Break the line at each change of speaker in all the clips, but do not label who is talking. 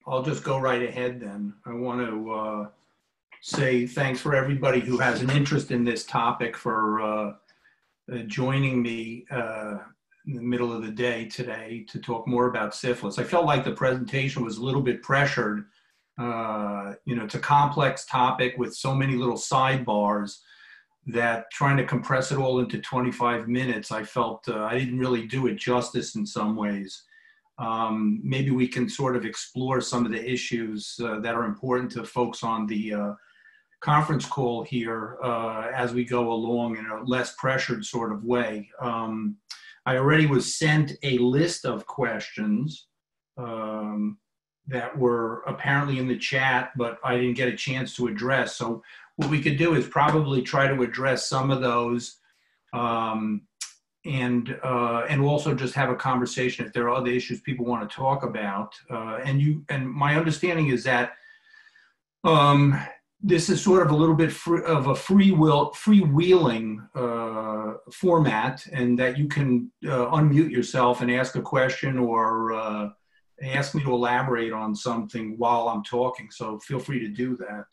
I'll just go right ahead then. I want to say thanks for everybody who has an interest in this topic for joining me in the middle of the day today to talk more about syphilis. I felt like the presentation was a little bit pressured. It's a complex topic with so many little sidebars that trying to compress it all into 25 minutes, I felt I didn't really do it justice in some ways. Maybe we can sort of explore some of the issues that are important to folks on the conference call here as we go along in a less pressured sort of way. I already was sent a list of questions that were apparently in the chat, but I didn't get a chance to address. So what we could do is probably try to address some of those and also just have a conversation if there are other issues people want to talk about. And my understanding is that this is sort of a little bit of a freewheeling format, and that you can unmute yourself and ask a question or ask me to elaborate on something while I'm talking. So feel free to do that.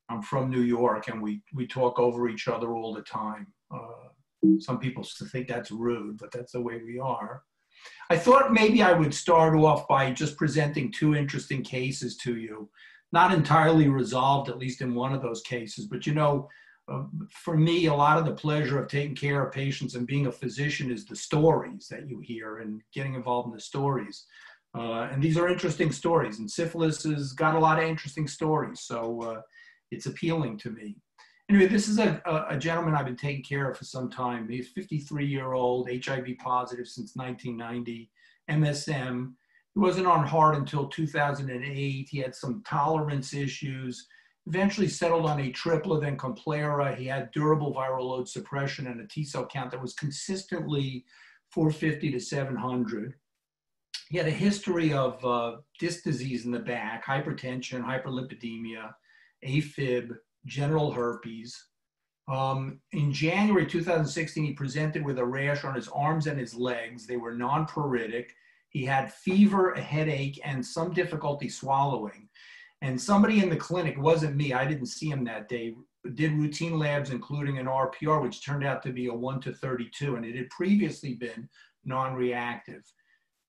I'm from New York, and we talk over each other all the time. Some people think that's rude, but that's the way we are. I thought maybe I would start off by just presenting two interesting cases to you. Not entirely resolved, at least in one of those cases, but for me, a lot of the pleasure of taking care of patients and being a physician is the stories that you hear and getting involved in the stories. And these are interesting stories, and syphilis has got a lot of interesting stories, so it's appealing to me. Anyway, this is a gentleman I've been taking care of for some time. He's 53-year-old, HIV positive since 1990, MSM. He wasn't on HAART until 2008. He had some tolerance issues, eventually settled on a triplet and Complera. He had durable viral load suppression and a T cell count that was consistently 450 to 700. He had a history of disc disease in the back, hypertension, hyperlipidemia, AFib, genital herpes. In January 2016, he presented with a rash on his arms and his legs. They were non-pruritic. He had fever, a headache, and some difficulty swallowing. And somebody in the clinic, wasn't me, I didn't see him that day, did routine labs, including an RPR, which turned out to be a 1 to 32, and it had previously been non-reactive.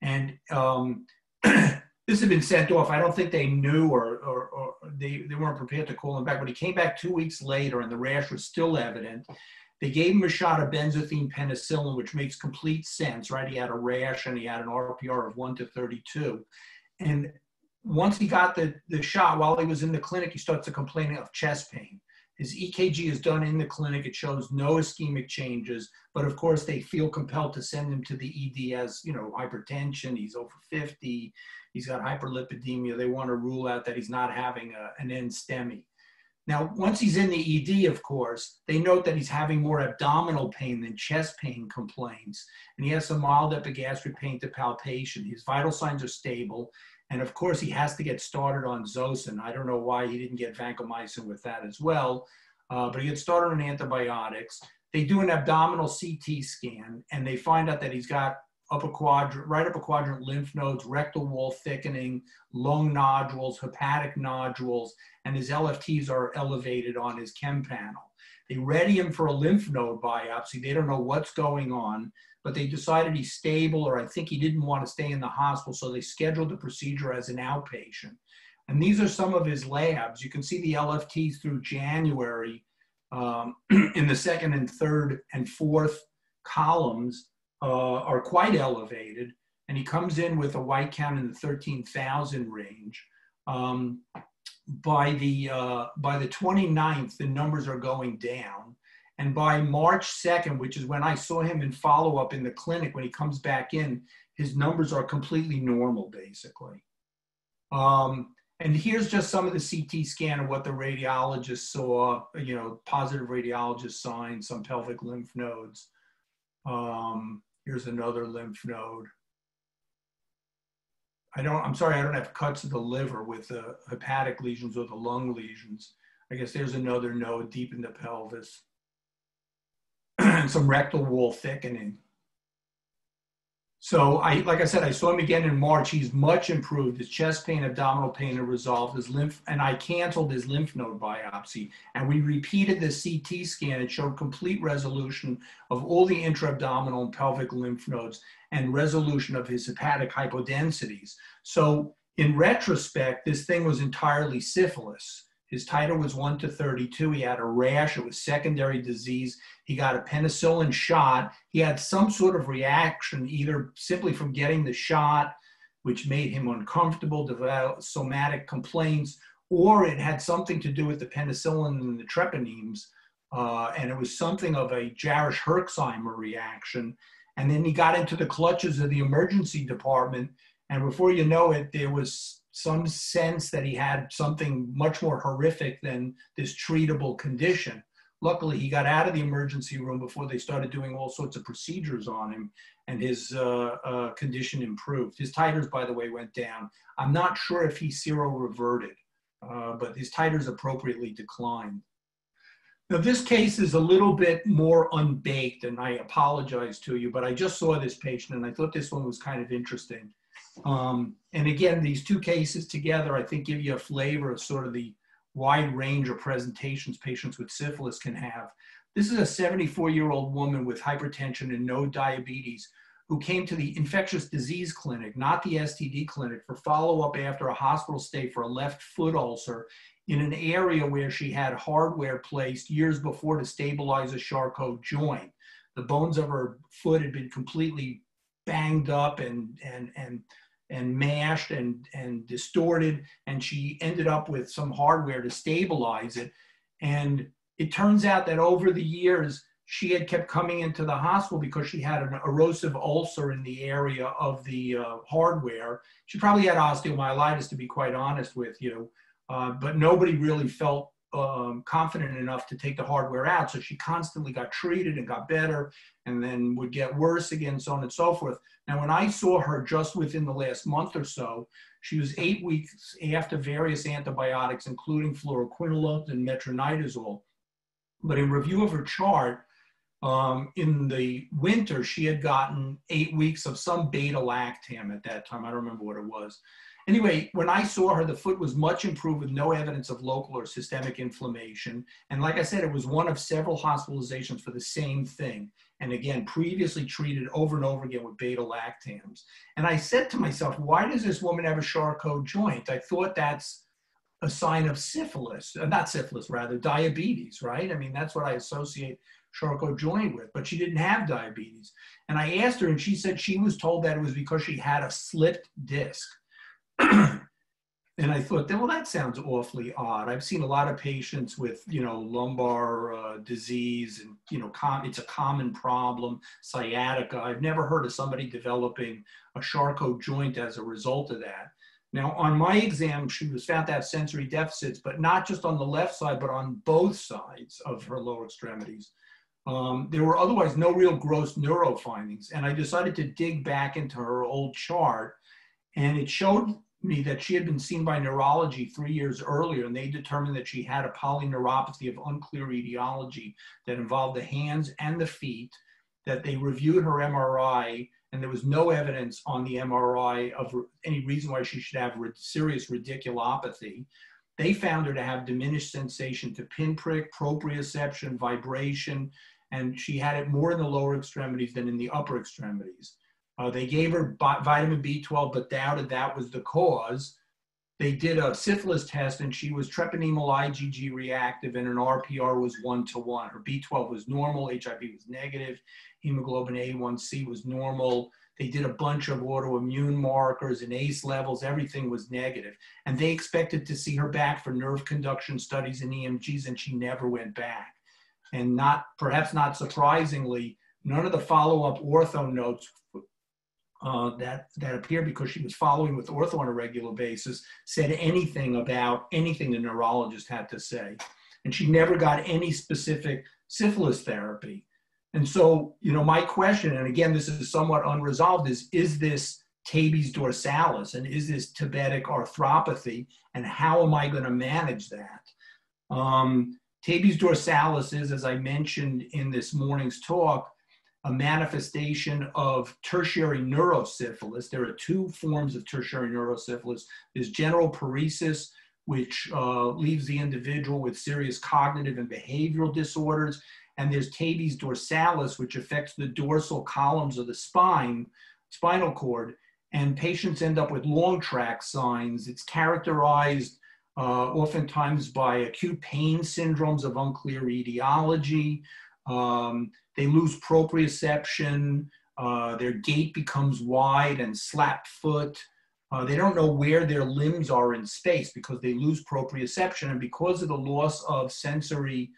And this had been sent off. I don't think they knew or they weren't prepared to call him back, but he came back 2 weeks later and the rash was still evident. They gave him a shot of benzothine penicillin, which makes complete sense, right? He had a rash and he had an RPR of 1 to 32. And once he got the shot, while he was in the clinic, he starts to complain of chest pain. His EKG is done in the clinic. It shows no ischemic changes, but of course they feel compelled to send him to the ED as, hypertension. He's over 50. He's got hyperlipidemia. They want to rule out that he's not having an NSTEMI. Now, once he's in the ED, of course, they note that he's having more abdominal pain than chest pain complaints. And he has some mild epigastric pain to palpation. His vital signs are stable. And of course, he has to get started on Zosyn. I don't know why he didn't get vancomycin with that as well, but he gets started on antibiotics. They do an abdominal CT scan, and they find out that he's got right upper quadrant lymph nodes, rectal wall thickening, lung nodules, hepatic nodules, and his LFTs are elevated on his chem panel. They ready him for a lymph node biopsy. They don't know what's going on, but they decided he's stable, or I think he didn't want to stay in the hospital, so they scheduled the procedure as an outpatient. And these are some of his labs. You can see the LFTs through January in the second and third and fourth columns are quite elevated, and he comes in with a white count in the 13,000 range. By the 29th, the numbers are going down. And by March 2nd, which is when I saw him in follow-up in the clinic, when he comes back in, his numbers are completely normal, basically. And here's just some of the CT scan of what the radiologist saw, positive radiologist signs, some pelvic lymph nodes. Here's another lymph node. I'm sorry, I don't have cuts of the liver with the hepatic lesions or the lung lesions. I guess there's another node deep in the pelvis. Some rectal wall thickening. So like I said, I saw him again in March. He's much improved. His chest pain, abdominal pain are resolved. And I canceled his lymph node biopsy. And we repeated the CT scan. It showed complete resolution of all the intra-abdominal and pelvic lymph nodes and resolution of his hepatic hypodensities. So in retrospect, this thing was entirely syphilis. His titer was 1 to 32. He had a rash. It was secondary disease. He got a penicillin shot. He had some sort of reaction, either simply from getting the shot, which made him uncomfortable, developed somatic complaints, or it had something to do with the penicillin and the treponemes. And it was something of a Jarisch-Herxheimer reaction. And then he got into the clutches of the emergency department. And before you know it, there was some sense that he had something much more horrific than this treatable condition. Luckily, he got out of the emergency room before they started doing all sorts of procedures on him, and his condition improved. His titers, by the way, went down. I'm not sure if he seroreverted, but his titers appropriately declined. Now, this case is a little bit more unbaked, and I apologize to you, but I just saw this patient, and I thought this one was kind of interesting. And again, these two cases together, I think, give you a flavor of sort of the wide range of presentations patients with syphilis can have. This is a 74-year-old woman with hypertension and no diabetes who came to the infectious disease clinic, not the STD clinic, for follow-up after a hospital stay for a left foot ulcer in an area where she had hardware placed years before to stabilize a Charcot joint. The bones of her foot had been completely banged up and mashed and distorted, and she ended up with some hardware to stabilize it. And it turns out that over the years, she had kept coming into the hospital because she had an erosive ulcer in the area of the hardware. She probably had osteomyelitis, to be quite honest with you, but nobody really felt confident enough to take the hardware out. So she constantly got treated and got better and then would get worse again, so on and so forth. Now, when I saw her just within the last month or so, she was 8 weeks after various antibiotics, including fluoroquinolones and metronidazole. But in review of her chart, in the winter, she had gotten 8 weeks of some beta-lactam at that time. I don't remember what it was. Anyway, when I saw her, the foot was much improved with no evidence of local or systemic inflammation. And like I said, it was one of several hospitalizations for the same thing. And again, previously treated over and over again with beta-lactams. And I said to myself, why does this woman have a Charcot joint? I thought that's a sign of syphilis, not syphilis, rather, diabetes, right? I mean, that's what I associate Charcot joint with, but she didn't have diabetes. And I asked her, and she said she was told that it was because she had a slipped disc. And I thought, well, that sounds awfully odd. I've seen a lot of patients with, lumbar disease, and, it's a common problem, sciatica. I've never heard of somebody developing a Charcot joint as a result of that. Now, on my exam, she was found to have sensory deficits, but not just on the left side, but on both sides of her lower extremities. There were otherwise no real gross neuro findings. And I decided to dig back into her old chart, and it showed me that she had been seen by neurology 3 years earlier, and they determined that she had a polyneuropathy of unclear etiology that involved the hands and the feet, that they reviewed her MRI, and there was no evidence on the MRI of any reason why she should have serious radiculopathy. They found her to have diminished sensation to pinprick, proprioception, vibration, and she had it more in the lower extremities than in the upper extremities. They gave her vitamin B12, but doubted that was the cause. They did a syphilis test, and she was treponemal IgG reactive, and an RPR was 1:1. Her B12 was normal, HIV was negative, hemoglobin A1C was normal. They did a bunch of autoimmune markers and ACE levels. Everything was negative. And they expected to see her back for nerve conduction studies and EMGs, and she never went back. And perhaps not surprisingly, none of the follow-up ortho notes that appeared, because she was following with ortho on a regular basis, said anything about anything the neurologist had to say. And she never got any specific syphilis therapy. And so, my question, and again, this is somewhat unresolved, is this tabes dorsalis, and is this Tibetic arthropathy, and how am I going to manage that? Tabes dorsalis is, as I mentioned in this morning's talk, a manifestation of tertiary neurosyphilis. There are two forms of tertiary neurosyphilis. There's general paresis, which leaves the individual with serious cognitive and behavioral disorders. And there's tabes dorsalis, which affects the dorsal columns of the spinal cord. And patients end up with long tract signs. It's characterized oftentimes by acute pain syndromes of unclear etiology. They lose proprioception. Their gait becomes wide and slap foot. They don't know where their limbs are in space because they lose proprioception. And because of the loss of sensory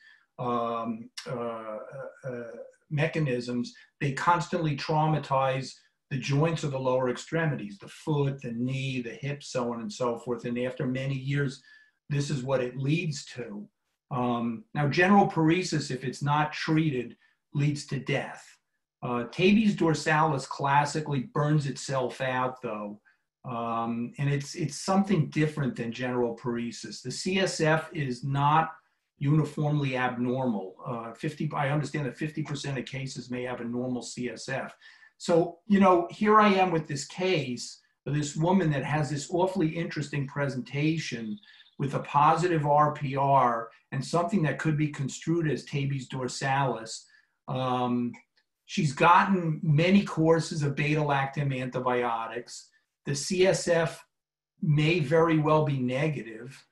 mechanisms, they constantly traumatize the joints of the lower extremities, the foot, the knee, the hip, so on and so forth. And after many years, this is what it leads to. Now, general paresis, if it's not treated, leads to death. Tabes dorsalis classically burns itself out, though. And it's something different than general paresis. The CSF is not uniformly abnormal. I understand that 50% of cases may have a normal CSF. So, you know, here I am with this case of this woman that has this awfully interesting presentation with a positive RPR and something that could be construed as tabes dorsalis. She's gotten many courses of beta-lactam antibiotics. The CSF may very well be negative.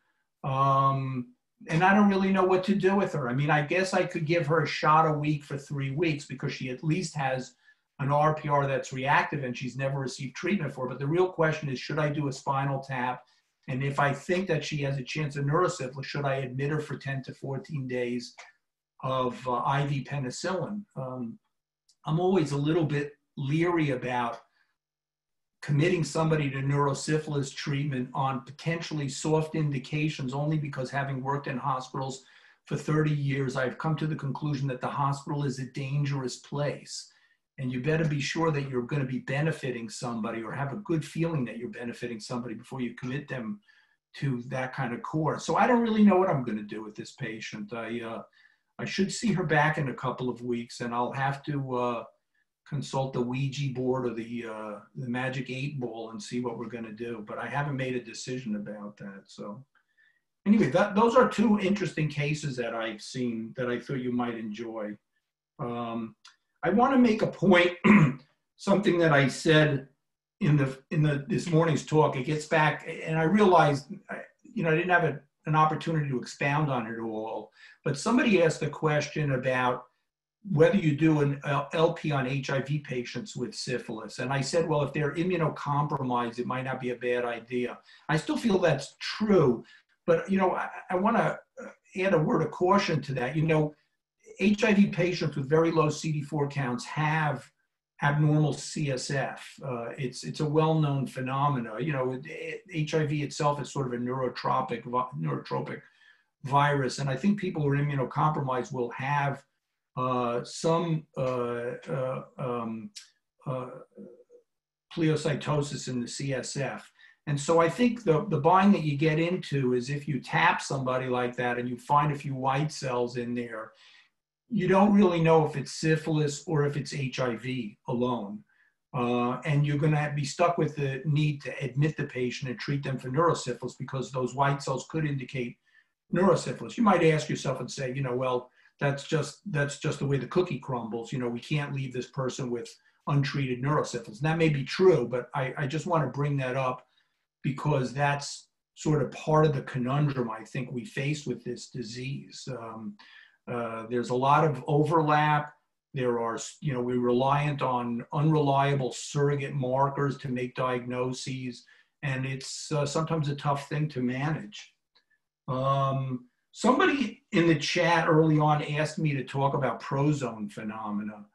And I don't really know what to do with her. I mean, I guess I could give her a shot a week for 3 weeks because she at least has an RPR that's reactive and she's never received treatment for it. But the real question is, should I do a spinal tap? And if I think that she has a chance of neurosyphilis, should I admit her for 10 to 14 days of IV penicillin? I'm always a little bit leery about committing somebody to neurosyphilis treatment on potentially soft indications, only because having worked in hospitals for 30 years, I've come to the conclusion that the hospital is a dangerous place. And you better be sure that you're going to be benefiting somebody or have a good feeling that you're benefiting somebody before you commit them to that kind of course. So I don't really know what I'm going to do with this patient. I should see her back in a couple of weeks, and I'll have to consult the Ouija board or the magic 8 ball and see what we're going to do. But I haven't made a decision about that. So anyway, those are two interesting cases that I've seen that I thought you might enjoy. I want to make a point, something that I said in this morning's talk. It gets back, and I realized, you know, I didn't have an opportunity to expound on it all, but somebody asked a question about whether you do an LP on HIV patients with syphilis. And I said, well, if they're immunocompromised, it might not be a bad idea. I still feel that's true, but, you know, I want to add a word of caution to that. You know, HIV patients with very low CD4 counts have abnormal CSF. It's a well-known phenomena. You know, HIV itself is sort of a neurotropic virus, and I think people who are immunocompromised will have some pleocytosis in the CSF. And so I think the bind that you get into is if you tap somebody like that and you find a few white cells in there, you don't really know if it's syphilis or if it's HIV alone. And you're going to be stuck with the need to admit the patient and treat them for neurosyphilis because those white cells could indicate neurosyphilis. You might ask yourself and say, you know, well, that's just the way the cookie crumbles. You know, we can't leave this person with untreated neurosyphilis. And that may be true, but I just want to bring that up because that's sort of part of the conundrum I think we face with this disease. There's a lot of overlap. There are, you know, we're reliant on unreliable surrogate markers to make diagnoses, and it's sometimes a tough thing to manage. Somebody in the chat early on asked me to talk about prozone phenomena.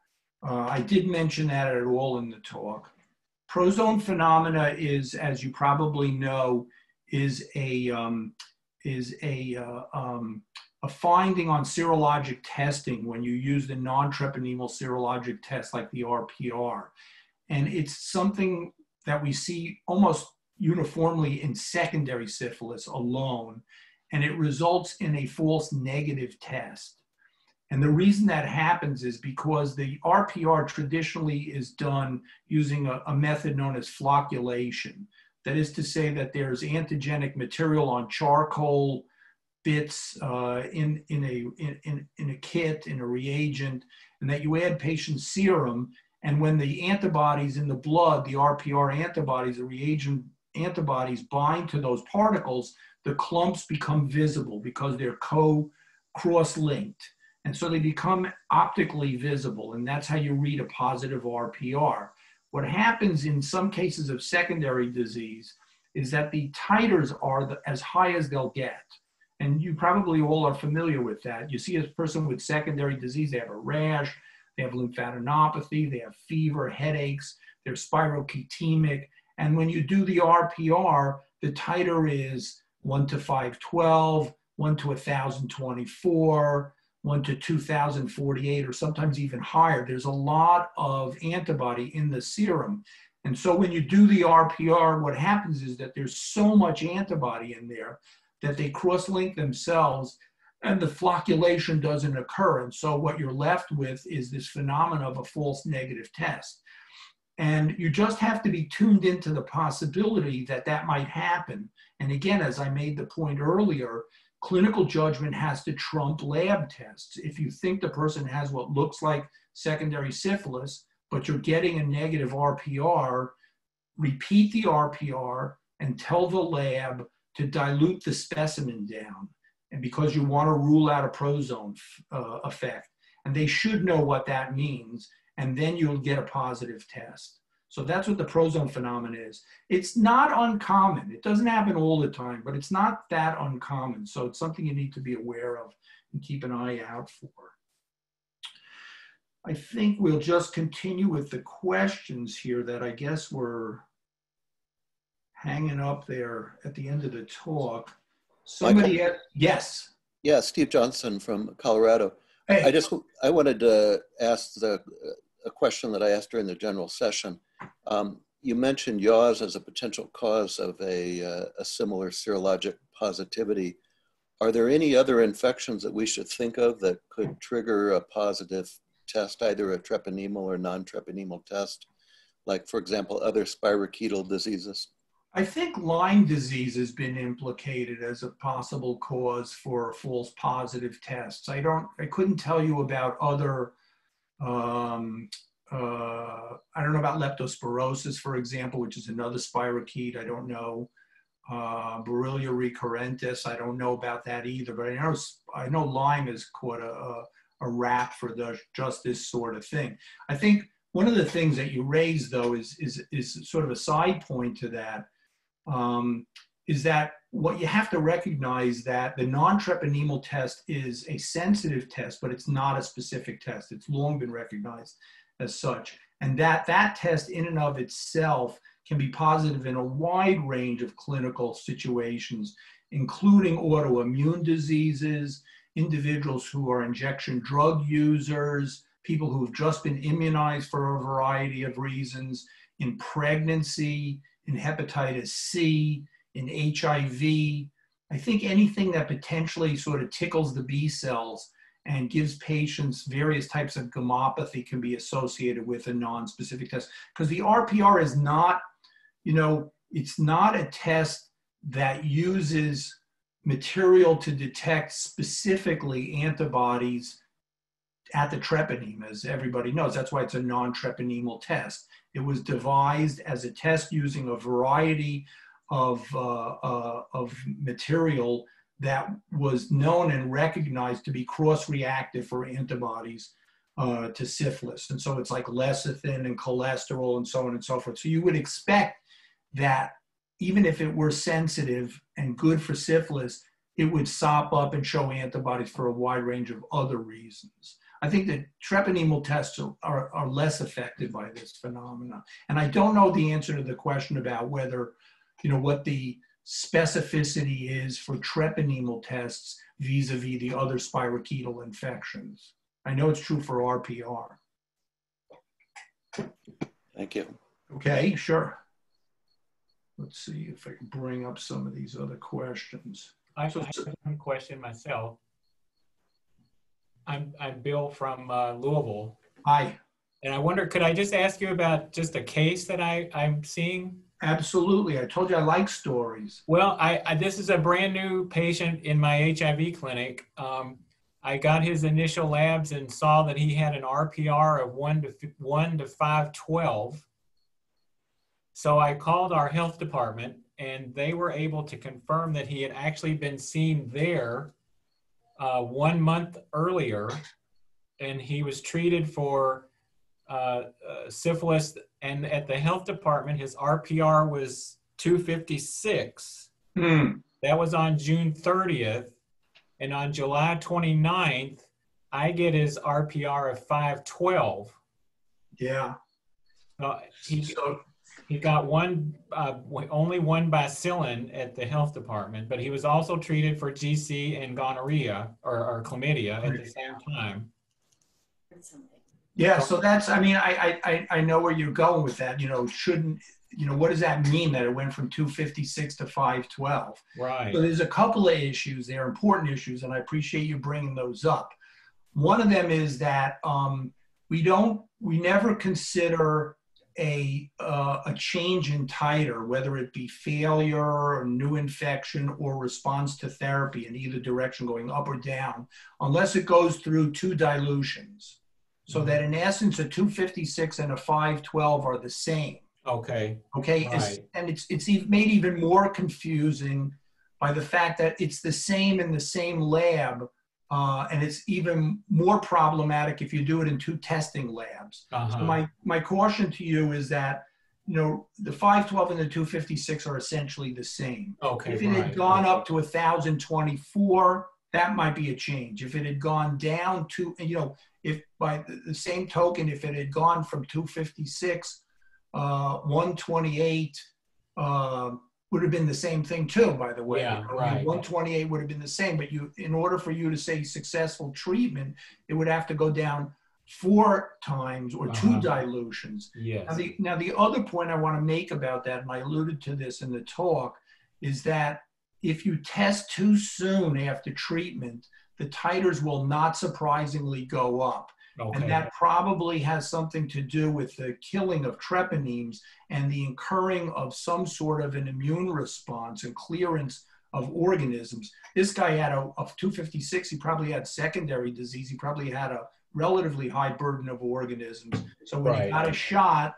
I did mention that at all in the talk. Prozone phenomena is, as you probably know, is a finding on serologic testing when you use the non-treponemal serologic test like the RPR. And it's something that we see almost uniformly in secondary syphilis alone, and it results in a false negative test. And the reason that happens is because the RPR traditionally is done using a method known as flocculation. That is to say that there's antigenic material on charcoal bits in a kit, in a reagent, and that you add patient's serum. And when the antibodies in the blood, the RPR antibodies, the reagent antibodies bind to those particles, the clumps become visible because they're cross-linked. And so they become optically visible, and that's how you read a positive RPR. What happens in some cases of secondary disease is that the titers are as high as they'll get. And you probably all are familiar with that. You see a person with secondary disease, they have a rash, they have lymphadenopathy, they have fever, headaches, they're spiroketemic. And when you do the RPR, the titer is 1 to 512, 1 to 1024, 1 to 2048, or sometimes even higher. There's a lot of antibody in the serum. And so when you do the RPR, what happens is that there's so much antibody in there that they cross-link themselves and the flocculation doesn't occur. And so what you're left with is this phenomenon of a false negative test. And you just have to be tuned into the possibility that that might happen. And again, as I made the point earlier, clinical judgment has to trump lab tests. If you think the person has what looks like secondary syphilis, but you're getting a negative RPR, repeat the RPR and tell the lab to dilute the specimen down. And because you want to rule out a prozone effect. And they should know what that means. And then you'll get a positive test. So that's what the prozone phenomenon is. It's not uncommon. It doesn't happen all the time, but it's not that uncommon. So it's something you need to be aware of and keep an eye out for. I think we'll just continue with the questions here that I guess were hanging up there at the end of the talk. Somebody had, yes.
Yeah, Steve Johnson from Colorado.
Hey.
I wanted to ask a question that I asked during the general session. You mentioned yaws as a potential cause of a similar serologic positivity. Are there any other infections that we should think of that could trigger a positive test, either a treponemal or non-treponemal test, like, for example, other spirochetal diseases?
I think Lyme disease has been implicated as a possible cause for false positive tests. I couldn't tell you about other, I don't know about leptospirosis, for example, which is another spirochete. I don't know. Borrelia recurrentis, I don't know about that either, but I know Lyme has caught a rap for just this sort of thing. I think one of the things that you raised, though, is sort of a side point to that, is that what you have to recognize that the non-treponemal test is a sensitive test, but it's not a specific test. It's long been recognized as such. And that test in and of itself can be positive in a wide range of clinical situations, including autoimmune diseases, individuals who are injection drug users, people who have just been immunized for a variety of reasons, in pregnancy, in hepatitis C, in HIV. I think anything that potentially sort of tickles the B cells and gives patients various types of gammopathy can be associated with a non-specific test. Because the RPR is not, it's not a test that uses material to detect specifically antibodies at the treponeme, as everybody knows. That's why it's a non-treponemal test. It was devised as a test using a variety of material that was known and recognized to be cross-reactive for antibodies to syphilis. And so it's like lecithin and cholesterol and so on and so forth. So you would expect that even if it were sensitive and good for syphilis, it would sop up and show antibodies for a wide range of other reasons. I think that treponemal tests are less affected by this phenomenon. And I don't know the answer to the question about whether, what the specificity is for treponemal tests vis-a-vis the other spirochetal infections. I know it's true for RPR.
Thank you.
Okay, sure. Let's see if I can bring up some of these other questions.
I have one question myself. I'm Bill from Louisville.
Hi.
And I wonder, could I just ask you about just a case that I'm seeing?
Absolutely. I told you I like stories.
Well, this is a brand new patient in my HIV clinic. I got his initial labs and saw that he had an RPR of 1 to 512. So I called our health department, and they were able to confirm that he had actually been seen there 1 month earlier, and he was treated for syphilis. And at the health department, his RPR was 256. That was on June 30th. And on July 29th, I get his RPR of 512.
Yeah.
He got only one bacillin at the health department, but he was also treated for GC and gonorrhea or chlamydia at the same time.
Yeah, so that's, I mean, I know where you're going with that. What does that mean that it went from 256 to 512?
Right.
So there's a couple of issues. They're important issues, and I appreciate you bringing those up. One of them is that we never consider a change in titer, whether it be failure or new infection or response to therapy in either direction, going up or down, unless it goes through 2 dilutions. So that in essence, a 256 and a 512 are the same.
Okay.
Right. And it's made even more confusing by the fact that it's the same in the same lab, and it's even more problematic if you do it in 2 testing labs. So my caution to you is that the 512 and the 256 are essentially the same.
Okay.
If it had gone up to 1,024, that might be a change. If it had gone down to, if by the same token, if it had gone from 256, 128 would have been the same thing too, by the way.
Yeah, right.
128 would have been the same, but in order for you to say successful treatment, it would have to go down 4 times or 2 dilutions.
Yes.
Now the other point I want to make about that, and I alluded to this in the talk, is that if you test too soon after treatment, the titers will not surprisingly go up.
Okay.
And that probably has something to do with the killing of treponemes and the incurring of some sort of an immune response and clearance of organisms. This guy had a 256, he probably had secondary disease, he probably had a relatively high burden of organisms. So when he got a shot,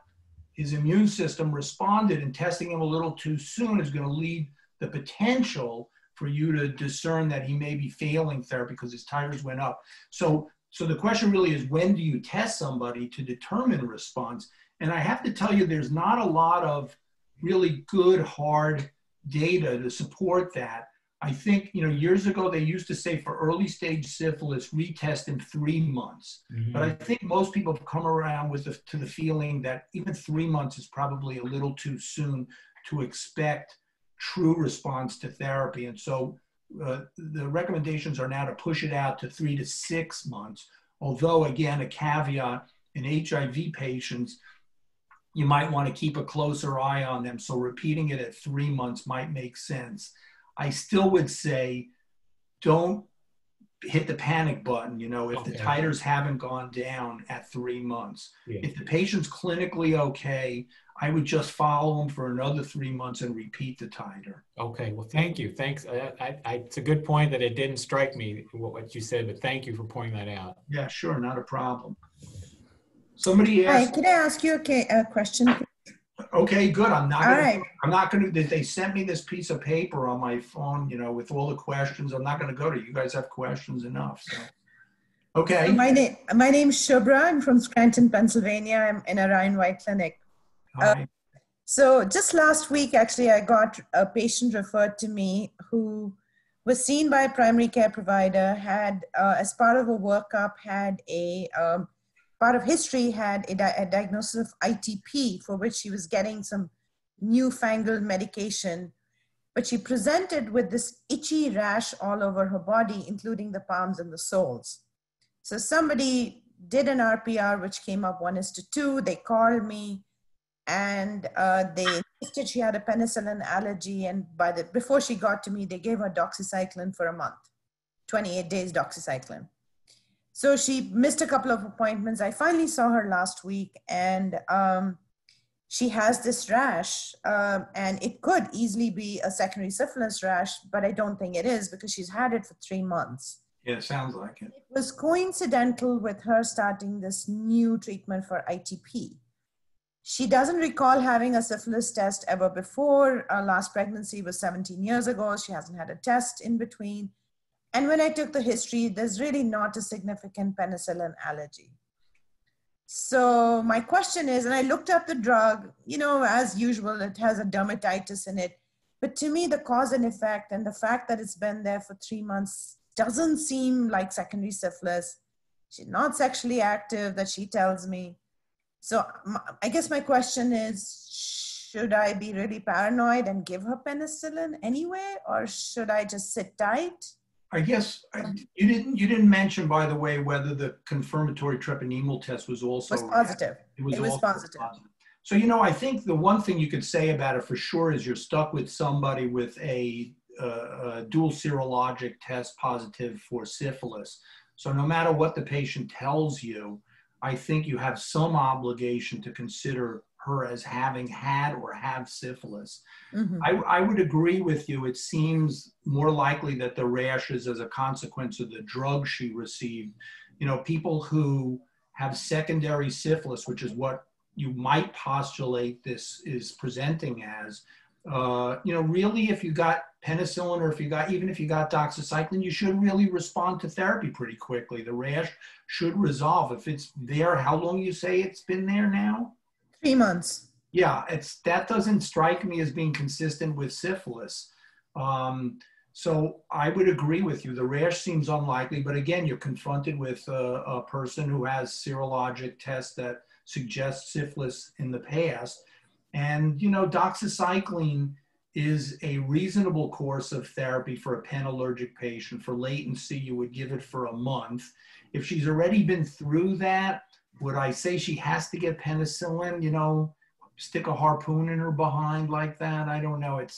his immune system responded, and testing him a little too soon is going to lead the potential for you to discern that he may be failing therapy because his titers went up. So the question really is, when do you test somebody to determine response? And I have to tell you, there's not a lot of really good, hard data to support that. I think, years ago, they used to say for early stage syphilis, retest in 3 months. But I think most people have come around to the feeling that even 3 months is probably a little too soon to expect true response to therapy. And so the recommendations are now to push it out to 3 to 6 months. Although, again, a caveat, in HIV patients, you might want to keep a closer eye on them. So repeating it at 3 months might make sense. I still would say, don't hit the panic button, if the titers haven't gone down at 3 months.
Yeah.
If the patient's clinically okay, I would just follow them for another 3 months and repeat the titer.
Okay, well, thank you. Thanks. It's a good point that it didn't strike me what you said, but thank you for pointing that out.
Yeah, sure, not a problem. Somebody asked.
Hi, could I ask you a question?
Okay, good. I'm not going to, they sent me this piece of paper on my phone, with all the questions. I'm not going to go to you. You guys have questions enough. So, okay.
So my name's Shubhra. I'm from Scranton, Pennsylvania. I'm in a Ryan White clinic.
Hi.
So just last week, actually, I got a patient referred to me who was seen by a primary care provider, had, as part of a workup, had part of history, had a diagnosis of ITP, for which she was getting some newfangled medication. But she presented with this itchy rash all over her body, including the palms and the soles. So somebody did an RPR, which came up 1:2. They called me, and they insisted she had a penicillin allergy. And before she got to me, they gave her doxycycline for a month, 28 days doxycycline. So she missed a couple of appointments. I finally saw her last week, and she has this rash, and it could easily be a secondary syphilis rash, but I don't think it is because she's had it for 3 months.
Yeah, it sounds like it.
It was coincidental with her starting this new treatment for ITP. She doesn't recall having a syphilis test ever before. Our last pregnancy was 17 years ago. She hasn't had a test in between. And when I took the history, there's really not a significant penicillin allergy. So my question is, and I looked up the drug, you know, as usual, it has a dermatitis in it. But to me, the cause and effect and the fact that it's been there for 3 months doesn't seem like secondary syphilis. She's not sexually active, that she tells me. So I guess my question is, should I be really paranoid and give her penicillin anyway, or should I just sit tight?
I guess you didn't mention, by the way, whether the confirmatory treponemal test was also
positive. It was positive.
So, you know, I think the one thing you could say about it for sure is you're stuck with somebody with a dual serologic test positive for syphilis. So no matter what the patient tells you, I think you have some obligation to consider her as having had or have syphilis. Mm-hmm. I would agree with you. It seems more likely that the rash is as a consequence of the drug she received. You know, people who have secondary syphilis, which is what you might postulate this is presenting as, you know, really if you got penicillin or even if you got doxycycline, you should really respond to therapy pretty quickly. The rash should resolve. If it's there, how long you say it's been there now?
3 months.
Yeah, that doesn't strike me as being consistent with syphilis. So I would agree with you. The rash seems unlikely, but again, you're confronted with a person who has serologic tests that suggest syphilis in the past. And, you know, doxycycline is a reasonable course of therapy for a pen-allergic patient. For latency, you would give it for a month. If she's already been through that, would I say she has to get penicillin, you know, stick a harpoon in her behind like that? I don't know. It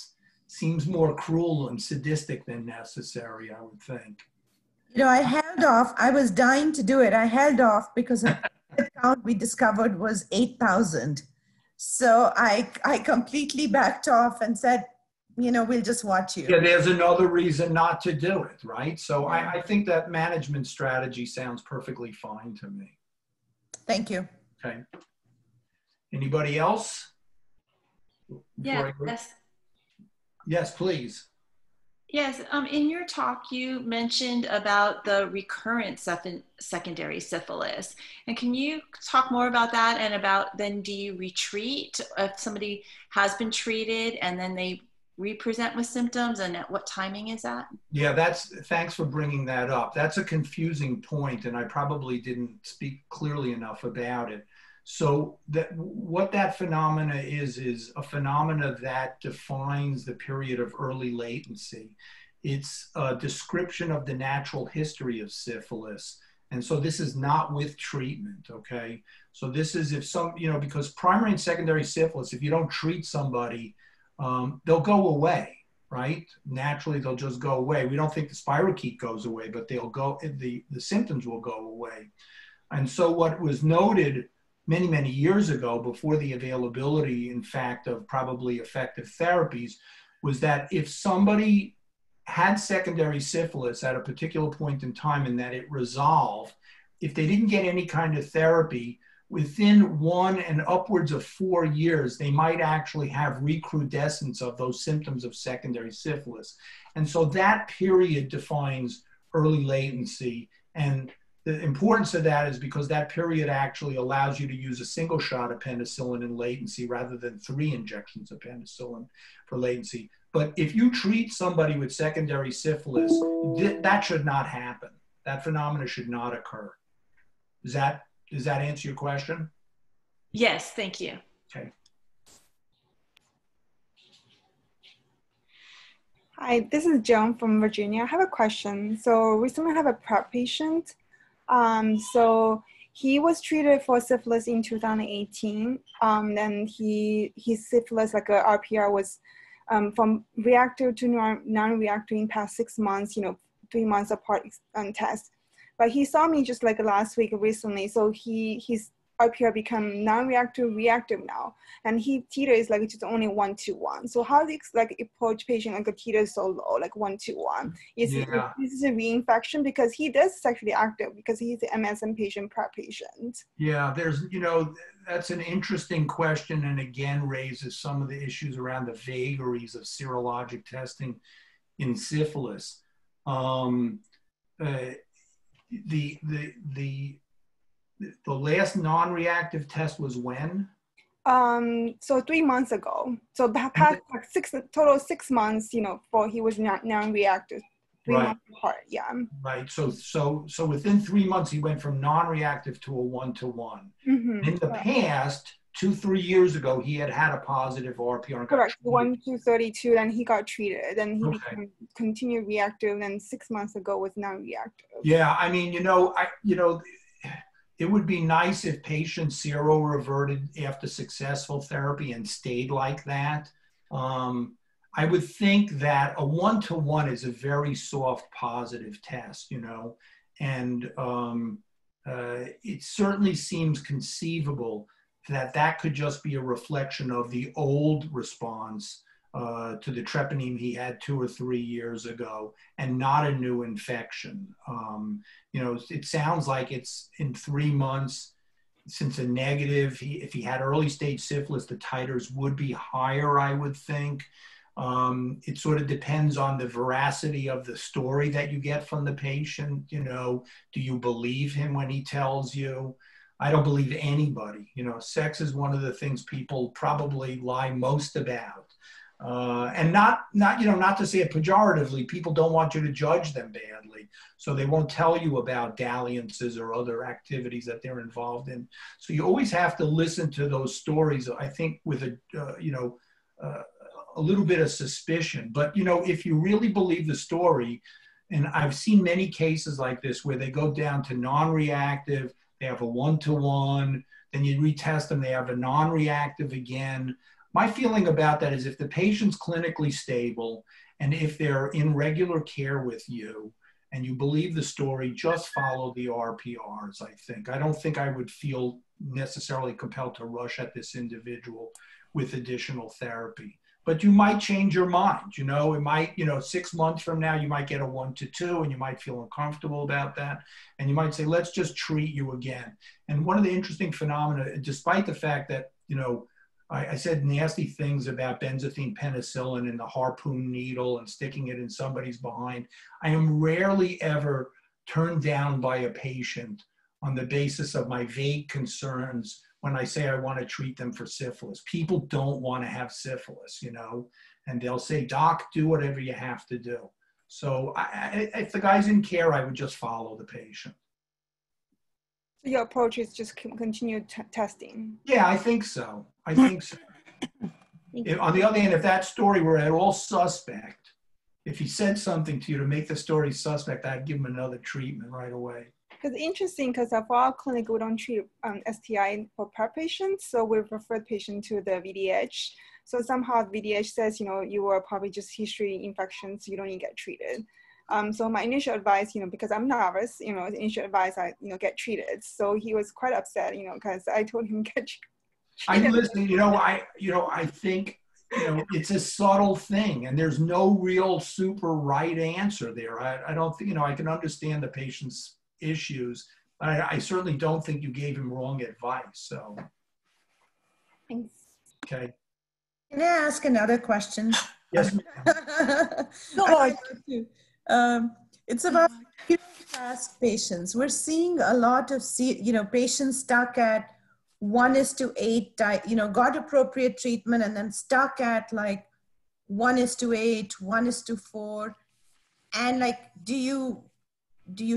seems more cruel and sadistic than necessary, I would think.
You know, I held off. I was dying to do it. I held off because the count we discovered was 8,000. So I completely backed off and said, you know, we'll just watch you.
Yeah, there's another reason not to do it, right? So I think that management strategy sounds perfectly fine to me.
Thank you.
Okay. Anybody else?
Yes.
Yes, please.
Yes, in your talk, you mentioned about the recurrent secondary syphilis. And can you talk more about that and about then do you retreat if somebody has been treated and then they represent with symptoms, and at what timing is that?
Yeah, thanks for bringing that up. That's a confusing point, and I probably didn't speak clearly enough about it. So what that phenomena is a phenomena that defines the period of early latency. It's a description of the natural history of syphilis. And so this is not with treatment, okay? So this is if because primary and secondary syphilis, if you don't treat somebody, they'll go away, right? Naturally, they'll just go away. We don't think the spirochete goes away, but they'll go, the symptoms will go away. And so what was noted many, many years ago, before the availability, in fact, of probably effective therapies, was that if somebody had secondary syphilis at a particular point in time and that it resolved, if they didn't get any kind of therapy, within 1 and upwards of 4 years, they might actually have recrudescence of those symptoms of secondary syphilis. And so that period defines early latency. And the importance of that is because that period actually allows you to use a single shot of penicillin in latency rather than 3 injections of penicillin for latency. But if you treat somebody with secondary syphilis, that should not happen. That phenomena should not occur. Does that answer your question?
Yes, thank you.
Okay.
Hi, this is Joan from Virginia. I have a question. So recently I have a PrEP patient. So he was treated for syphilis in 2018. Then his syphilis, like a RPR, was from reactive to non-reactive in past 6 months, 3 months apart test. But he saw me just like last week recently. So he's RPR become non-reactive, reactive now. And titer is like just only 1-1. So how do you like approach patient like a titer is so low, like 1-1? Is this a reinfection? Because he does sexually active because he's an MSM patient, PrEP patient.
Yeah, there's, that's an interesting question, and again raises some of the issues around the vagaries of serologic testing in syphilis. The last non-reactive test was when?
So 3 months ago. So the past like total 6 months, for he was non-reactive. 3 months apart, yeah.
Right. So within 3 months, he went from non-reactive to a 1-1. In the past, 2-3 years ago, he had a positive RPR.
Correct. 1-32, then he got treated, then he became continued reactive, and 6 months ago was non-reactive.
Yeah, I mean, it would be nice if patients sero-reverted after successful therapy and stayed like that. I would think that a 1-1 is a very soft positive test, and it certainly seems conceivable that could just be a reflection of the old response to the treponeme he had 2 or 3 years ago, and not a new infection. It sounds like it's in 3 months since a negative. If he had early stage syphilis, the titers would be higher, I would think. It sort of depends on the veracity of the story that you get from the patient. Do you believe him when he tells you? I don't believe anybody. Sex is one of the things people probably lie most about. And not to say it pejoratively, people don't want you to judge them badly, so they won't tell you about dalliances or other activities that they're involved in. So you always have to listen to those stories, I think, with a little bit of suspicion. But if you really believe the story, and I've seen many cases like this where they go down to non-reactive, they have a 1-1, then you retest them, they have a non-reactive again. My feeling about that is if the patient's clinically stable and if they're in regular care with you and you believe the story, just follow the RPRs, I think. I don't think I would feel necessarily compelled to rush at this individual with additional therapy. But you might change your mind. It might, 6 months from now, you might get a 1-2 and you might feel uncomfortable about that. And you might say, let's just treat you again. And one of the interesting phenomena, despite the fact that, I said nasty things about benzathine penicillin and the harpoon needle and sticking it in somebody's behind, I am rarely ever turned down by a patient on the basis of my vague concerns when I say I want to treat them for syphilis. People don't want to have syphilis, and they'll say, doc, do whatever you have to do. So if the guy's in care, I would just follow the patient.
So your approach is just continue testing?
Yeah, I think so. On the other hand, if that story were at all suspect, if he said something to you to make the story suspect, I'd give him another treatment right away.
Because interesting, because for our clinic, we don't treat STI for PrEP patients, so we refer the patient to the VDH. So somehow the VDH says, you are probably just history infections, you don't need to get treated. So my initial advice, because I'm nervous, initial advice, I, get treated. So he was quite upset, because I told him get treated.
I listen, I think, it's a subtle thing, and there's no real super right answer there. I don't think, I can understand the patient's issues, but I certainly don't think you gave him wrong advice. So,
thanks.
Okay.
Can I ask another question?
Yes.
It's about fast patients. We're seeing a lot of patients stuck at 1:8, got appropriate treatment and then stuck at like 1:8, 1:4, and like, do you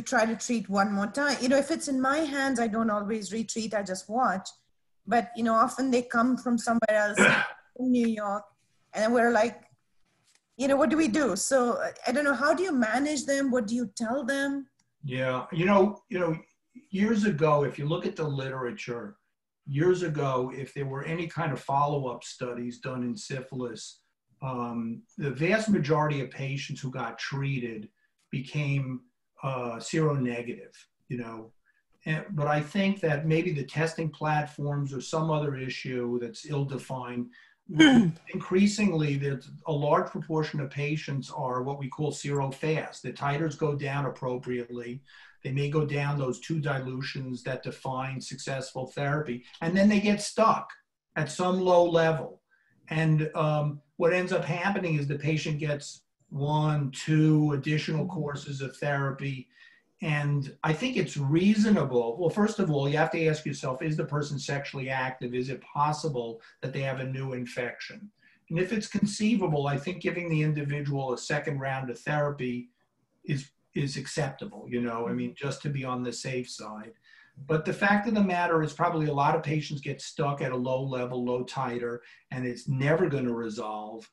try to treat one more time? If it's in my hands, I don't always retreat, I just watch. But often they come from somewhere else, from New York, and we're like, what do we do? So I don't know, how do you manage them? What do you tell them?
Yeah, years ago, if you look at the literature, years ago, if there were any kind of follow-up studies done in syphilis, the vast majority of patients who got treated became seronegative, you know. But I think that maybe the testing platforms or some other issue that's ill-defined. Increasingly, there's a large proportion of patients are what we call serofast. The titers go down appropriately. They may go down those 2 dilutions that define successful therapy, and then they get stuck at some low level. And what ends up happening is the patient gets 1, 2 additional courses of therapy. And I think it's reasonable. Well, first of all, you have to ask yourself, is the person sexually active? Is it possible that they have a new infection? And if it's conceivable, I think giving the individual a second round of therapy is acceptable, you know, I mean, just to be on the safe side. But the fact of the matter is probably a lot of patients get stuck at a low level, low titer, and it's never going to resolve.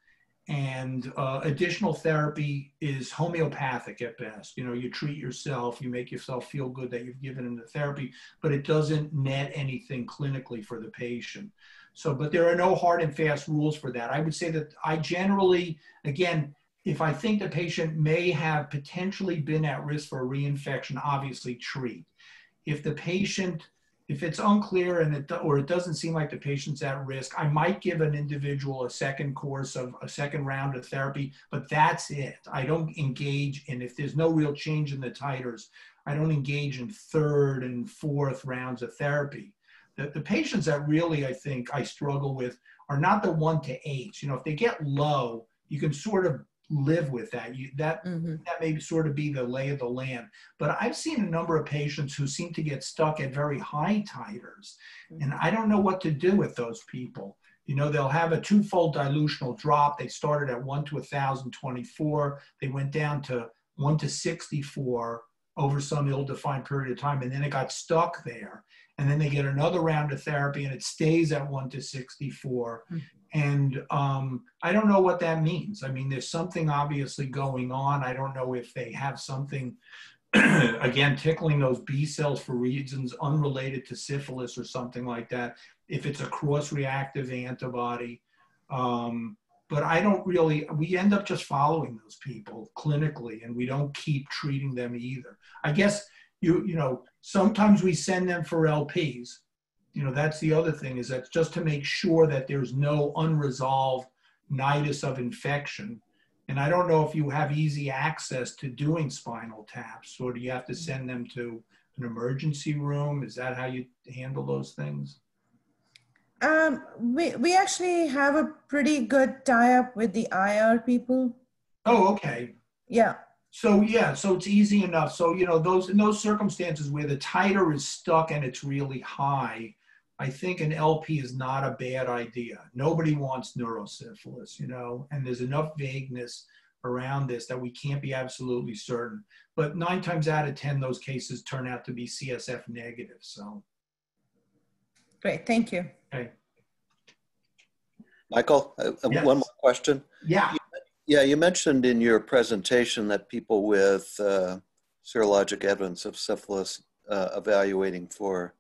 And additional therapy is homeopathic at best. You know, you treat yourself, you make yourself feel good that you've given them the therapy, but it doesn't net anything clinically for the patient. So, but there are no hard and fast rules for that. I would say that I generally, again, if I think the patient may have potentially been at risk for a reinfection, obviously treat. If the patient, if it's unclear and it doesn't seem like the patient's at risk, I might give an individual a second course of a second round of therapy, but that's it. I don't engage in, if there's no real change in the titers, I don't engage in 3rd and 4th rounds of therapy. The patients that really, I think, I struggle with are not the 1 to 8s. You know, if they get low, you can sort of live with that. That may sort of be the lay of the land. But I've seen a number of patients who seem to get stuck at very high titers, and I don't know what to do with those people. You know, they'll have a 2-fold dilutional drop. They started at 1 to 1,024. They went down to 1 to 64 over some ill-defined period of time, and then it got stuck there. And then they get another round of therapy, and it stays at 1 to 64. And I don't know what that means. I mean, there's something obviously going on. I don't know if they have something, again, tickling those B cells for reasons unrelated to syphilis or something like that, if it's a cross-reactive antibody. But I don't really, we end up just following those people clinically, and we don't keep treating them either. I guess, you know, sometimes we send them for LPs. You know, that's the other thing, is that just to make sure that there's no unresolved nidus of infection. And I don't know if you have easy access to doing spinal taps, or do you have to send them to an emergency room? Is that how you handle those things?
We actually have a pretty good tie-up with the IR people.
Oh, okay.
Yeah.
So yeah, so it's easy enough. So, you know, in those circumstances where the titer is stuck and it's really high, I think an LP is not a bad idea. Nobody wants neurosyphilis, you know, and there's enough vagueness around this that we can't be absolutely certain. But 9 times out of 10, those cases turn out to be CSF negative, so.
Great, thank you.
Okay.
Michael,
Yes.
One more question.
Yeah.
Yeah, you mentioned in your presentation that people with serologic evidence of syphilis evaluating for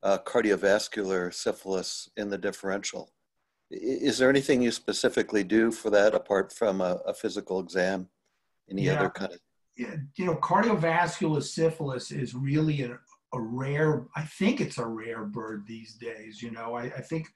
cardiovascular syphilis in the differential. Is there anything you specifically do for that apart from a physical exam? Any other kind of?
Yeah, you know, cardiovascular syphilis is really a rare, I think it's a rare bird these days. You know, I think,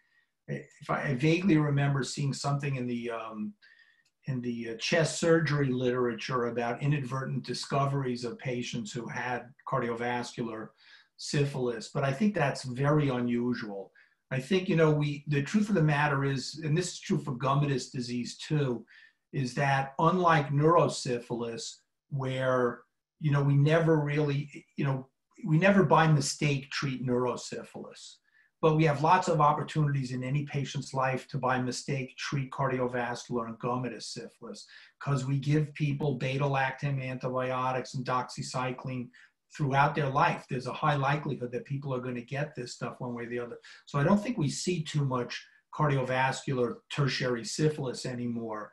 if I vaguely remember seeing something in the chest surgery literature about inadvertent discoveries of patients who had cardiovascular syphilis, but I think that's very unusual. I think, you know, the truth of the matter is, and this is true for gummatous disease too, is that unlike neurosyphilis, where, you know, we never really, you know, we never by mistake treat neurosyphilis, but we have lots of opportunities in any patient's life to by mistake treat cardiovascular and gummatous syphilis, because we give people beta-lactam antibiotics and doxycycline throughout their life. There's a high likelihood that people are going to get this stuff one way or the other. So I don't think we see too much cardiovascular tertiary syphilis anymore.